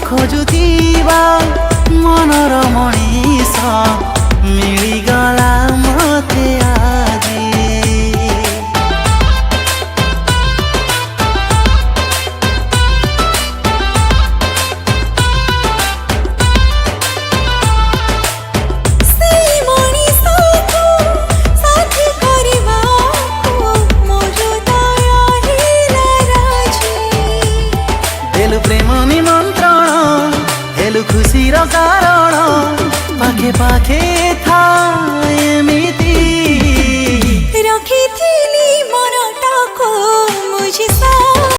खोजुथिबा मनर मनीष मिलिगला मते आजी। प्रेम निमंत्रण हेलु खुशी रो कारण पाखे पाखे था एमिति रखिथिली मनटाको मुझे